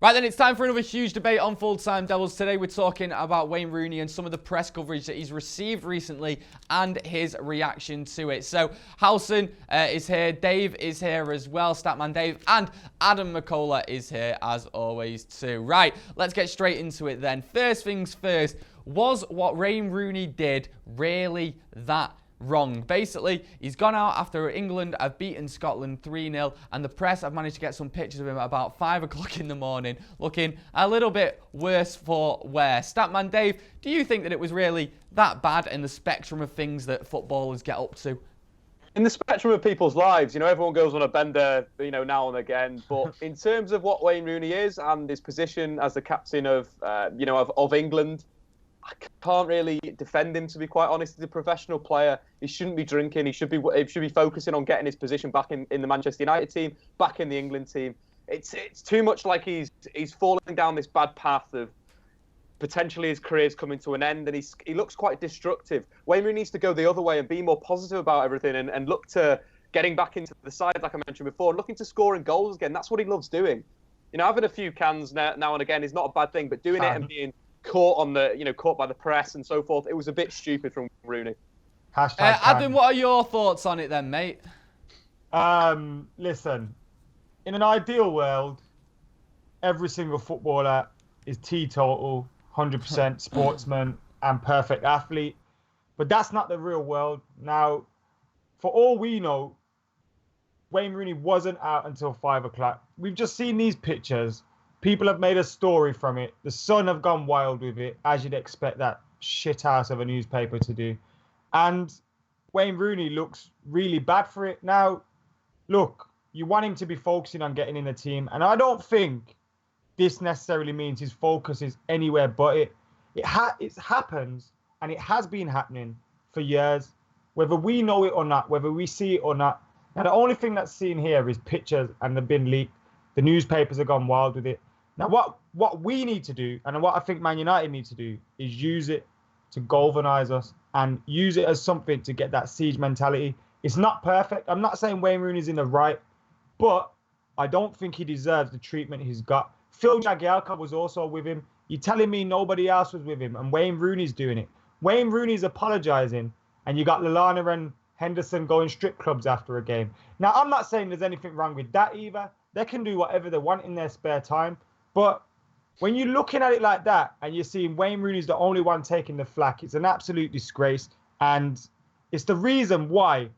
Right then, it's time for another huge debate on Full-Time Devils. Today we're talking about Wayne Rooney and some of the press coverage that he's received recently and his reaction to it. So, Howson is here, Dave is here as well, Statman Dave, and Adam McKola is here as always too. Right, let's get straight into it then. First things first, was what Wayne Rooney did really that wrong? Basically, he's gone out after England have beaten Scotland 3-0, and the press have managed to get some pictures of him at about 5 o'clock in the morning, looking a little bit worse for wear. Statman Dave, do you think that it was really that bad in the spectrum of things that footballers get up to? In the spectrum of people's lives, everyone goes on a bender, now and again. But in terms of what Wayne Rooney is and his position as the captain of England, I can't really defend him, to be quite honest. He's a professional player. He shouldn't be drinking. He should be focusing on getting his position back in the Manchester United team, back in the England team. It's too much like he's falling down this bad path of potentially his career's coming to an end, and he looks quite destructive. Wayne Rooney needs to go the other way and be more positive about everything and look to getting back into the side, like I mentioned before, and looking to scoring goals again. That's what he loves doing. Having a few cans now and again is not a bad thing, but doing it and being caught by the press and so forth, it was a bit stupid from Rooney. Adam, what are your thoughts on it then, mate? Listen, in an ideal world, every single footballer is teetotal, 100% sportsman and perfect athlete, but that's not the real world. Now, for all we know, Wayne Rooney wasn't out until 5 o'clock. We've just seen these pictures. People have made a story from it. The Sun have gone wild with it, as you'd expect that shithouse of a newspaper to do. And Wayne Rooney looks really bad for it. Now, look, you want him to be focusing on getting in the team. And I don't think this necessarily means his focus is anywhere but it. It happens, and it has been happening for years, whether we know it or not, whether we see it or not. Now, the only thing that's seen here is pictures, and they've been leaked. The newspapers have gone wild with it. Now, what we need to do, and what I think Man United need to do, is use it to galvanise us and use it as something to get that siege mentality. It's not perfect. I'm not saying Wayne Rooney's in the right, but I don't think he deserves the treatment he's got. Phil Jagielka was also with him. You're telling me nobody else was with him, and Wayne Rooney's doing it. Wayne Rooney's apologising, and you got Lallana and Henderson going strip clubs after a game. Now, I'm not saying there's anything wrong with that either. They can do whatever they want in their spare time. But when you're looking at it like that and you're seeing Wayne Rooney's the only one taking the flak, it's an absolute disgrace. And it's the reason why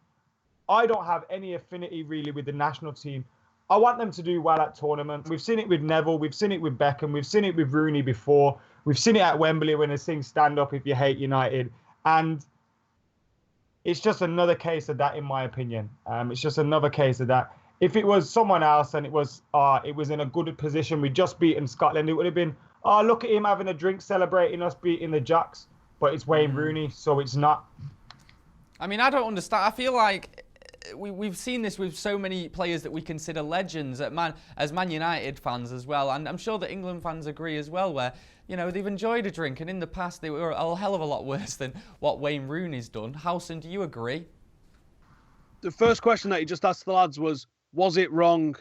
I don't have any affinity really with the national team. I want them to do well at tournament. We've seen it with Neville. We've seen it with Beckham. We've seen it with Rooney before. We've seen it at Wembley when they sing "Stand Up If You Hate United." And it's just another case of that, in my opinion. It's just another case of that. If it was someone else and it was in a good position, we'd just beaten Scotland, it would have been, look at him having a drink celebrating us beating the Jocks. But it's Wayne Rooney, so it's not. I mean, I don't understand. I feel like we've seen this with so many players that we consider legends as Man United fans as well. And I'm sure that England fans agree as well, where, they've enjoyed a drink. And in the past, they were a hell of a lot worse than what Wayne Rooney's done. Howson, do you agree? The first question that you just asked the lads was it wrong?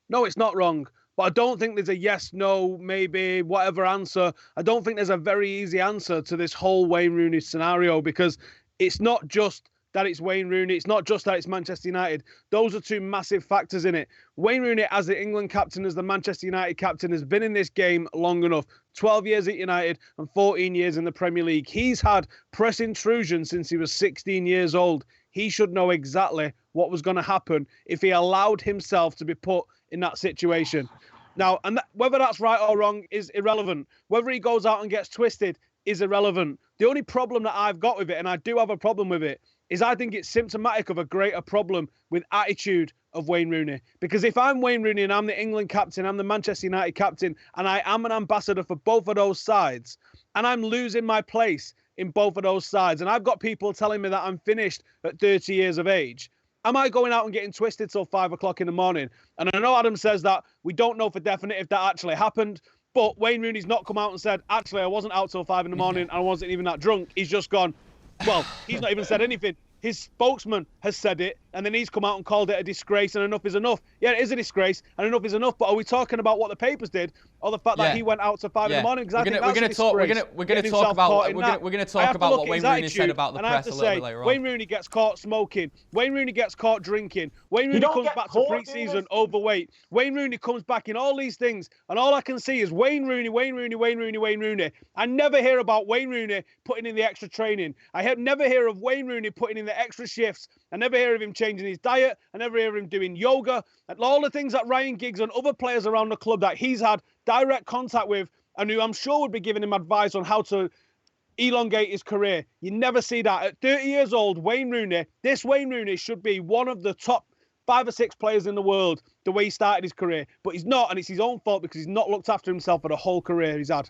No, it's not wrong. But I don't think there's a yes, no, maybe, whatever answer. I don't think there's a very easy answer to this whole Wayne Rooney scenario, because it's not just that it's Wayne Rooney. It's not just that it's Manchester United. Those are two massive factors in it. Wayne Rooney, as the England captain, as the Manchester United captain, has been in this game long enough. 12 years at United and 14 years in the Premier League. He's had press intrusion since he was 16 years old. He should know exactly what was going to happen if he allowed himself to be put in that situation. Now, whether that's right or wrong is irrelevant. Whether he goes out and gets twisted is irrelevant. The only problem that I've got with it, and I do have a problem with it, is I think it's symptomatic of a greater problem with attitude of Wayne Rooney. Because if I'm Wayne Rooney and I'm the England captain, I'm the Manchester United captain, and I am an ambassador for both of those sides, and I'm losing my place in both of those sides, and I've got people telling me that I'm finished at 30 years of age, am I going out and getting twisted till 5 o'clock in the morning? And I know Adam says that we don't know for definite if that actually happened, but Wayne Rooney's not come out and said, actually, I wasn't out till 5 in the morning and I wasn't even that drunk. He's just gone, well, he's not even said anything. His spokesman has said it, and then he's come out and called it a disgrace and enough is enough. Yeah, it is a disgrace and enough is enough. But are we talking about what the papers did, or the fact that he went out to 5 in the morning? Because we're going to talk about what Wayne Rooney said about the press a little bit later on. Wayne Rooney gets caught smoking. Wayne Rooney gets caught drinking. Wayne Rooney comes back to pre-season overweight. Wayne Rooney comes back in all these things, and all I can see is Wayne Rooney, Wayne Rooney, Wayne Rooney, Wayne Rooney. I never hear about Wayne Rooney putting in the extra training. I never hear of Wayne Rooney putting in the extra shifts. I never hear of him changing his diet. I never hear of him doing yoga. And all the things that Ryan Giggs and other players around the club that he's had direct contact with, and who I'm sure would be giving him advice on how to elongate his career. You never see that. At 30 years old, Wayne Rooney should be one of the top 5 or 6 players in the world the way he started his career. But he's not, and it's his own fault because he's not looked after himself for the whole career he's had.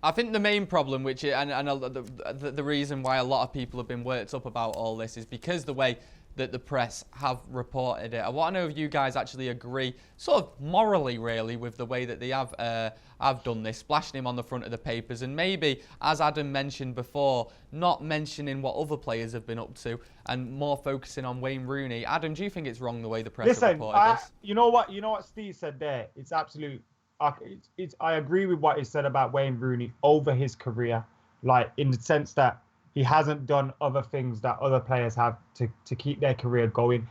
I think the main problem, which the reason why a lot of people have been worked up about all this, is because the way that the press have reported it. I want to know if you guys actually agree, sort of morally really, with the way that they have done this, splashing him on the front of the papers, and maybe, as Adam mentioned before, not mentioning what other players have been up to and more focusing on Wayne Rooney. Adam, do you think it's wrong the way the press have reported this? You know what Steve said there? It's absolute. I agree with what he said about Wayne Rooney over his career, like in the sense that he hasn't done other things that other players have to keep their career going.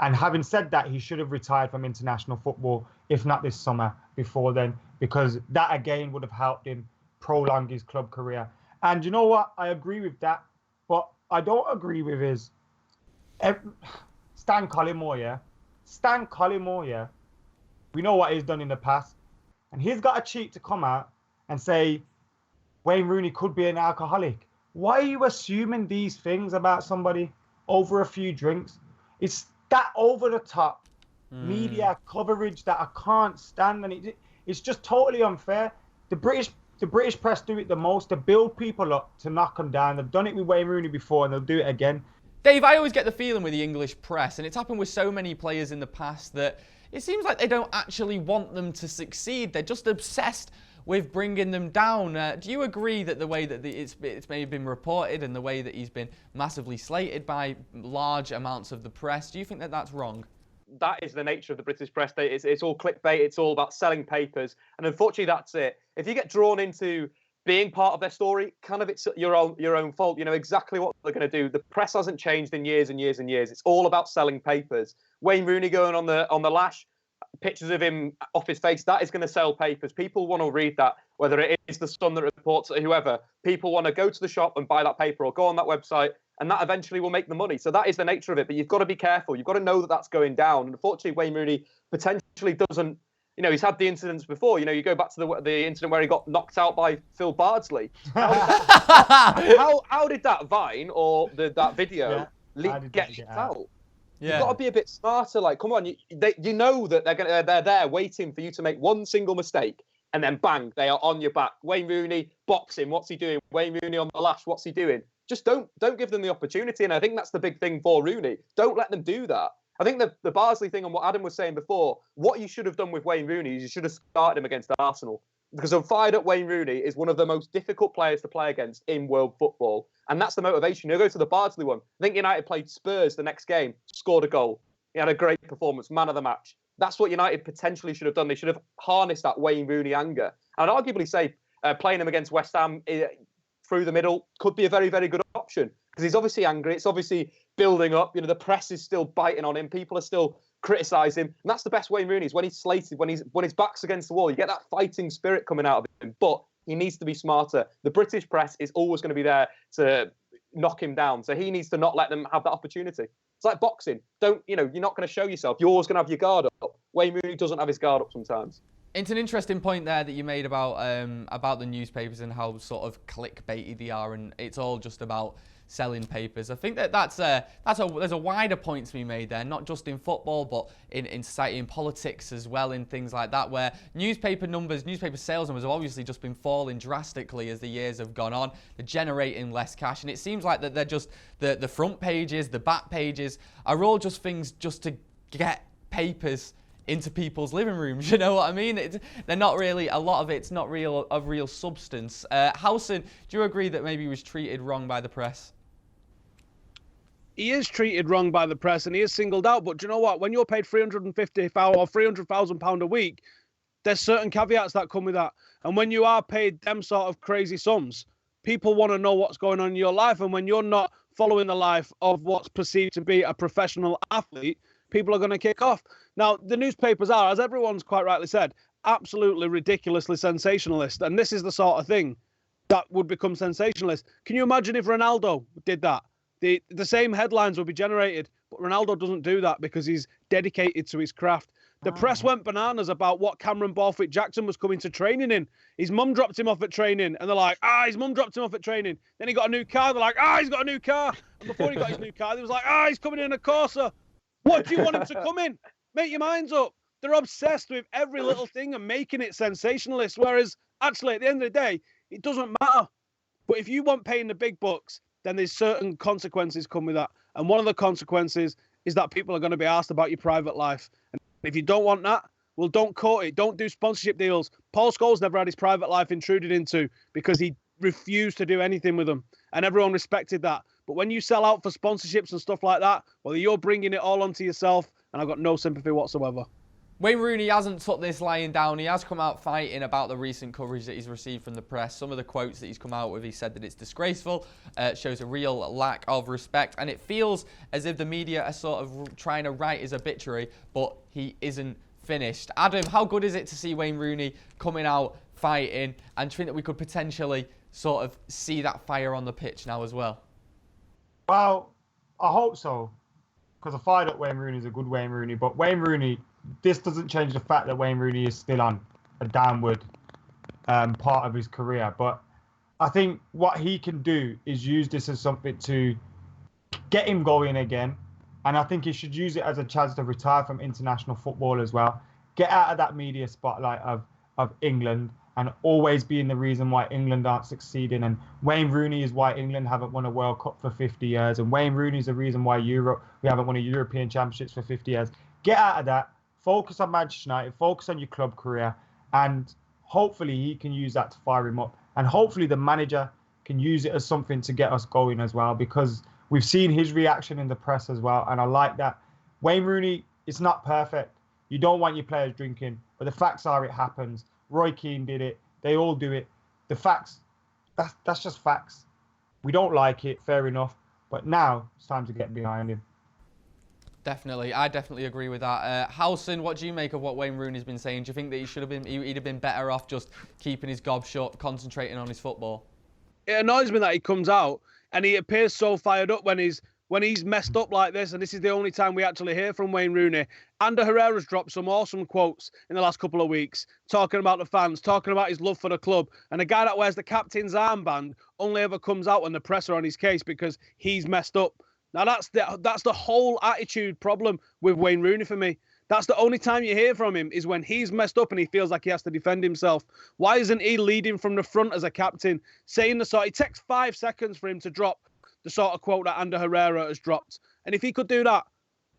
And having said that, he should have retired from international football, if not this summer, before then, because that again would have helped him prolong his club career. And you know what? I agree with that. But I don't agree with his Stan Collymore, yeah? Stan Collymore, yeah? We know what he's done in the past. And he's got a cheek to come out and say Wayne Rooney could be an alcoholic. Why are you assuming these things about somebody over a few drinks? It's that over-the-top media coverage that I can't stand, and it's just totally unfair. The British press do it the most to build people up, to knock them down. They've done it with Wayne Rooney before, and they'll do it again. Dave, I always get the feeling with the English press, and it's happened with so many players in the past, that it seems like they don't actually want them to succeed. They're just obsessed with bringing them down. Do you agree that the way that it's maybe been reported and the way that he's been massively slated by large amounts of the press, do you think that that's wrong? That is the nature of the British press. It's all clickbait. It's all about selling papers. And unfortunately, that's it. If you get drawn into being part of their story, kind of it's your own fault. You know exactly what they're going to do. The press hasn't changed in years and years and years. It's all about selling papers. Wayne Rooney going on the lash, pictures of him off his face, that is going to sell papers. People want to read that, whether it is the Sun that reports it or whoever. People want to go to the shop and buy that paper or go on that website, and that eventually will make the money. So that is the nature of it. But you've got to be careful. You've got to know that that's going down. And unfortunately, Wayne Rooney potentially doesn't. You know, he's had the incidents before. You know, you go back to the incident where he got knocked out by Phil Bardsley. How did that Vine or that video get out? Yeah. You've got to be a bit smarter. Like, come on, you know that they're there waiting for you to make one single mistake, and then bang, they are on your back. Wayne Rooney, boxing, what's he doing? Wayne Rooney on the lash, what's he doing? Just don't give them the opportunity. And I think that's the big thing for Rooney. Don't let them do that. I think the Bardsley thing and what Adam was saying before, what you should have done with Wayne Rooney is you should have started him against Arsenal. Because a fired-up Wayne Rooney is one of the most difficult players to play against in world football. And that's the motivation. You go to the Bardsley one. I think United played Spurs the next game, scored a goal. He had a great performance, man of the match. That's what United potentially should have done. They should have harnessed that Wayne Rooney anger. And I'd arguably say playing him against West Ham through the middle could be a very, very good option. Because he's obviously angry. It's obviously building up. You know, the press is still biting on him. People are still criticising him. And that's the best Wayne Rooney is when he's slated, when his back's against the wall. You get that fighting spirit coming out of him. But he needs to be smarter. The British press is always going to be there to knock him down. So he needs to not let them have that opportunity. It's like boxing. You're not going to show yourself. You're always going to have your guard up. Wayne Rooney doesn't have his guard up sometimes. It's an interesting point there that you made about the newspapers and how sort of clickbaity they are, and it's all just about selling papers. I think there's a wider point to be made there, not just in football, but in society, in politics as well, in things like that, where newspaper sales numbers have obviously just been falling drastically as the years have gone on. They're generating less cash, and it seems like that they're just the front pages, the back pages are all just things just to get papers into people's living rooms, you know what I mean? They're not really, a lot of it's not of real substance. Howson, do you agree that maybe he was treated wrong by the press? he is treated wrong by the press and he is singled out. But do you know what? When you're paid £350,000 or £300,000 a week, there's certain caveats that come with that. And when you are paid them sort of crazy sums, people want to know what's going on in your life. And when you're not following the life of what's perceived to be a professional athlete, people are going to kick off. Now, the newspapers are, as everyone's quite rightly said, absolutely ridiculously sensationalist. And this is the sort of thing that would become sensationalist. Can you imagine if Ronaldo did that? The same headlines would be generated, but Ronaldo doesn't do that because he's dedicated to his craft. The press went bananas about what Cameron Borthwick-Jackson was coming to training in. His mum dropped him off at training, and they're like, his mum dropped him off at training. Then he got a new car. They're like, he's got a new car. And before he got his new car, they was like, he's coming in a Corsa. What do you want him to come in? Make your minds up. They're obsessed with every little thing and making it sensationalist, whereas actually at the end of the day, it doesn't matter. But if you want paying the big bucks, then there's certain consequences come with that. And one of the consequences is that people are going to be asked about your private life. And if you don't want that, well, don't quote it. Don't do sponsorship deals. Paul Scholes never had his private life intruded into because he refused to do anything with them. And everyone respected that. But when you sell out for sponsorships and stuff like that, well, you're bringing it all onto yourself. And I've got no sympathy whatsoever. Wayne Rooney hasn't took this lying down. He has come out fighting about the recent coverage that he's received from the press. Some of the quotes that he's come out with, he said that it's disgraceful, shows a real lack of respect, and it feels as if the media are sort of trying to write his obituary, but he isn't finished. Adam, how good is it to see Wayne Rooney coming out fighting, and do you think that we could potentially sort of see that fire on the pitch now as well? Well, I hope so, because a fired up Wayne Rooney is a good Wayne Rooney, but Wayne Rooney, this doesn't change the fact that Wayne Rooney is still on a downward part of his career. But I think what he can do is use this as something to get him going again. And I think he should use it as a chance to retire from international football as well. Get out of that media spotlight of England and always being the reason why England aren't succeeding. And Wayne Rooney is why England haven't won a World Cup for 50 years. And Wayne Rooney is the reason why we haven't won a European Championships for 50 years. Get out of that. Focus on Manchester United, focus on your club career, and hopefully he can use that to fire him up. And hopefully the manager can use it as something to get us going as well, because we've seen his reaction in the press as well, and I like that. Wayne Rooney, it's not perfect. You don't want your players drinking, but the facts are it happens. Roy Keane did it. They all do it. The facts, that's just facts. We don't like it, fair enough, but now it's time to get behind him. Definitely, I definitely agree with that. Howson, what do you make of what Wayne Rooney's been saying? Do you think that he'd have been better off just keeping his gob shut, concentrating on his football? It annoys me that he comes out and he appears so fired up when he's messed up like this, and this is the only time we actually hear from Wayne Rooney. Ander Herrera's dropped some awesome quotes in the last couple of weeks, talking about the fans, talking about his love for the club, and a guy that wears the captain's armband only ever comes out when the press are on his case because he's messed up. Now, that's the whole attitude problem with Wayne Rooney for me. That's the only time you hear from him is when he's messed up and he feels like he has to defend himself. Why isn't he leading from the front as a captain, saying the sort? It takes 5 seconds for him to drop the sort of quote that Ander Herrera has dropped. And if he could do that,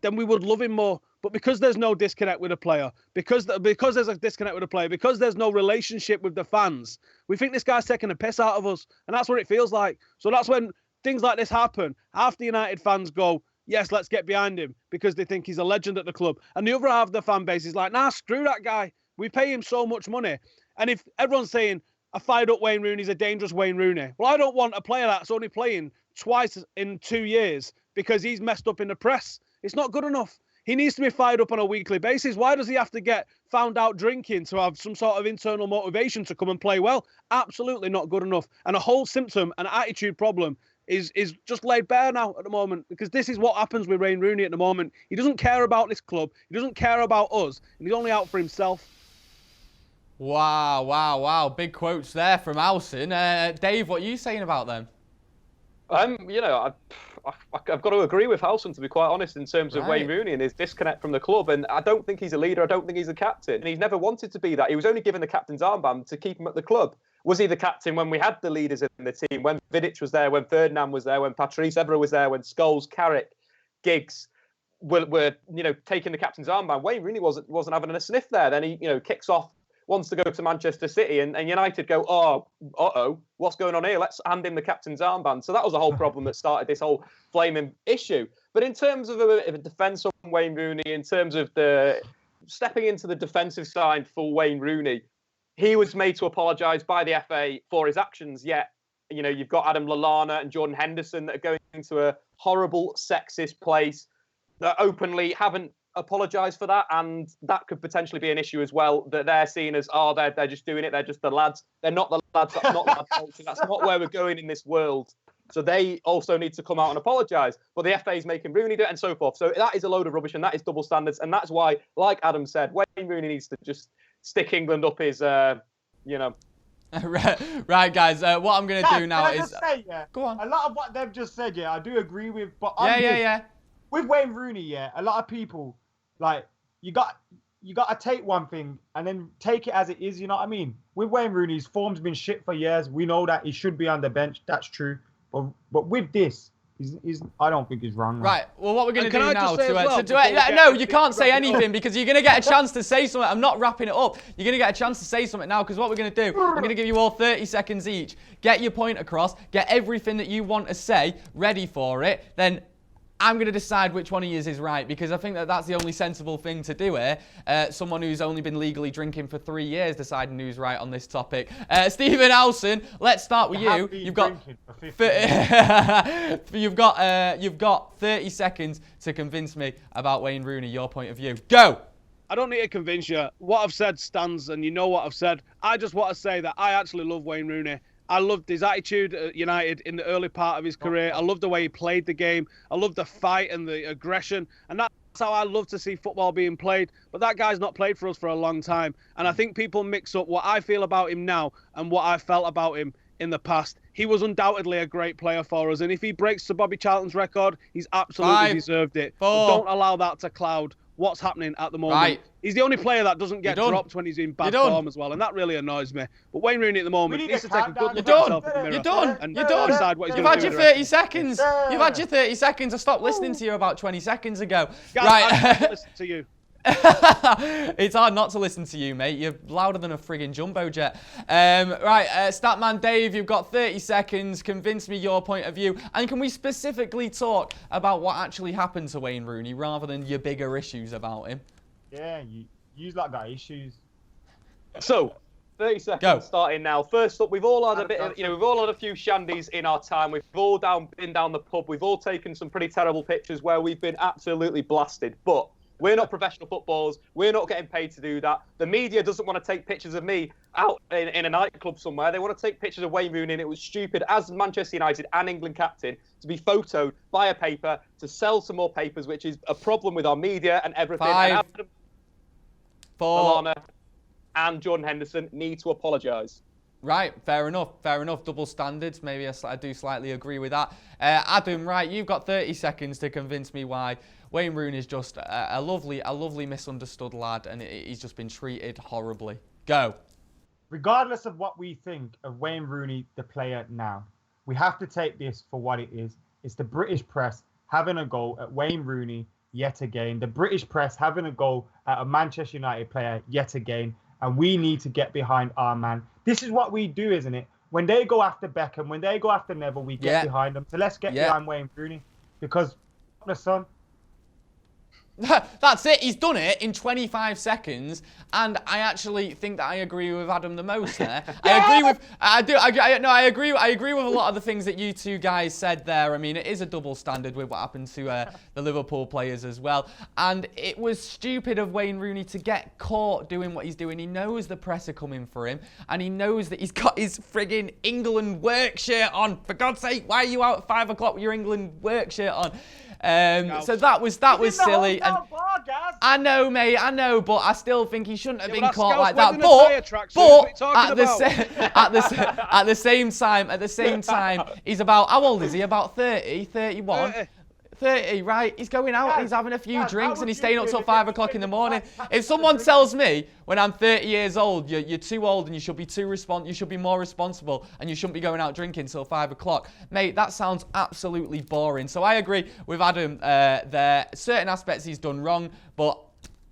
then we would love him more. But because there's no disconnect with a player, because there's a disconnect with a player, because there's no relationship with the fans, we think this guy's taking a piss out of us. And that's what it feels like. So that's when things like this happen. Half the United fans go, yes, let's get behind him because they think he's a legend at the club. And the other half of the fan base is like, nah, screw that guy. We pay him so much money. And if everyone's saying a fired up Wayne Rooney's a dangerous Wayne Rooney, well, I don't want a player that's only playing twice in 2 years because he's messed up in the press. It's not good enough. He needs to be fired up on a weekly basis. Why does he have to get found out drinking to have some sort of internal motivation to come and play well? Absolutely not good enough. And a whole symptom and attitude problem is just laid bare now at the moment, because this is what happens with Wayne Rooney at the moment. He doesn't care about this club. He doesn't care about us. And he's only out for himself. Wow. Big quotes there from Howson. Dave, what are you saying about them? You know, I've got to agree with Howson, to be quite honest, in terms of Wayne Rooney and his disconnect from the club. And I don't think he's a leader. I don't think he's a captain. And he's never wanted to be that. He was only given the captain's armband to keep him at the club. Was he the captain when we had the leaders in the team? When Vidic was there, when Ferdinand was there, when Patrice Evra was there, when Scholes, Carrick, Giggs were taking the captain's armband? Wayne Rooney wasn't having a sniff there. Then he, kicks off wants to go to Manchester City, and United go, oh, uh-oh, what's going on here? Let's hand him the captain's armband. So that was the whole problem that started this whole flaming issue. But in terms of a defence on Wayne Rooney, in terms of the stepping into the defensive side for Wayne Rooney, he was made to apologise by the FA for his actions, yet you've got Adam Lallana and Jordan Henderson that are going into a horrible sexist place that openly haven't apologised for that, and that could potentially be an issue as well, that they're seen as, they're just doing it, they're just the lads. They're not the lads, that's not lad culture, that's not where we're going in this world. So they also need to come out and apologise. But the FA is making Rooney do it and so forth. So that is a load of rubbish, and that is double standards, and that's why, like Adam said, Wayne Rooney needs to just stick England up his, Right, guys. What I'm going to do now is... Go on. A lot of what they've just said, I do agree with. But with Wayne Rooney, a lot of people, like, you got to take one thing and then take it as it is, you know what I mean? With Wayne Rooney, his form's been shit for years. We know that he should be on the bench. That's true. But with this, I don't think he's wrong. Right. Well, what we're going to do now no, you can't say anything because you're going to get a chance to say something. I'm not wrapping it up. You're going to get a chance to say something now because what we're going to do, I'm going to give you all 30 seconds each. Get your point across. Get everything that you want to say ready for it. Then I'm going to decide which one of you is right because I think that that's the only sensible thing to do here. Someone who's only been legally drinking for 3 years deciding who's right on this topic. Stephen Howson, let's start with you. You've got 30 seconds to convince me about Wayne Rooney, your point of view. Go! I don't need to convince you. What I've said stands, and you know what I've said. I just want to say that I actually love Wayne Rooney. I loved his attitude at United in the early part of his career. I loved the way he played the game. I loved the fight and the aggression. And that's how I love to see football being played. But that guy's not played for us for a long time. And I think people mix up what I feel about him now and what I felt about him in the past. He was undoubtedly a great player for us. And if he breaks Sir Bobby Charlton's record, he's absolutely deserved it. But don't allow that to cloud what's happening at the moment. Right. He's the only player that doesn't get dropped when he's in bad form as well, and that really annoys me. But Wayne Rooney at the moment needs to take a good look at himself in the mirror. You're done. And decide what he's You've going had to do. your 30 seconds. You've had your 30 seconds. I stopped listening to you about 20 seconds ago. Guys, right. I listen to you. It's hard not to listen to you, mate. You're louder than a friggin' jumbo jet. Right, Statman Dave, you've got 30 seconds. Convince me your point of view. And can we specifically talk about what actually happened to Wayne Rooney rather than your bigger issues about him? Yeah, you like got issues. So, 30 seconds starting now. First up, we've all had a bit of, we've all had a few shandies in our time. We've all been down the pub. We've all taken some pretty terrible pictures where we've been absolutely blasted. But we're not professional footballers. We're not getting paid to do that. The media doesn't want to take pictures of me out in a nightclub somewhere. They want to take pictures of Wayne Rooney, and it was stupid as Manchester United and England captain to be photoed by a paper to sell some more papers, which is a problem with our media and everything. 5, and 4, Lallana and Jordan Henderson need to apologise. Right, fair enough. Double standards. Maybe I do slightly agree with that. Adam, right, you've got 30 seconds to convince me why Wayne Rooney is just a lovely misunderstood lad, and he's just been treated horribly. Go. Regardless of what we think of Wayne Rooney, the player now, we have to take this for what it is. It's the British press having a go at Wayne Rooney yet again. The British press having a go at a Manchester United player yet again. And we need to get behind our man. This is what we do, isn't it? When they go after Beckham, when they go after Neville, we get behind them. So let's get behind Wayne Rooney. Because the son. That's it. He's done it in 25 seconds, and I actually think that I agree with Adam the most there. I agree with a lot of the things that you two guys said there. I mean, it is a double standard with what happened to the Liverpool players as well, and it was stupid of Wayne Rooney to get caught doing what he's doing. He knows the press are coming for him, and he knows that he's got his friggin' England work shirt on. For God's sake, why are you out at 5 o'clock with your England work shirt on? So that was silly. And I know, mate, I know, but I still think he shouldn't have been caught like that. But at the same time, he's about, how old is he? About 30, 31. 30, right? He's going out and he's having a few drinks and he's staying up till 5 o'clock in the morning. If someone tells me when I'm 30 years old, you're too old and you should be you should be more responsible and you shouldn't be going out drinking till 5 o'clock, mate, that sounds absolutely boring. So I agree with Adam there. Certain aspects he's done wrong, but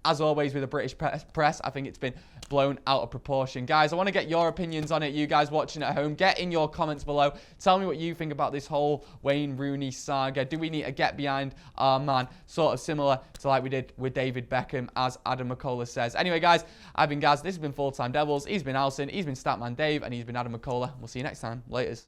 as always with the British press, I think it's been blown out of proportion. Guys, I want to get your opinions on it. You guys watching at home, get in your comments below. Tell me what you think about this whole Wayne Rooney saga. Do we need to get behind our man? Sort of similar to like we did with David Beckham, as Adam McKola says. Anyway, guys, I've been Gaz. This has been Full Time Devils. He's been Howson. He's been Statman Dave. And he's been Adam McKola. We'll see you next time. Laters.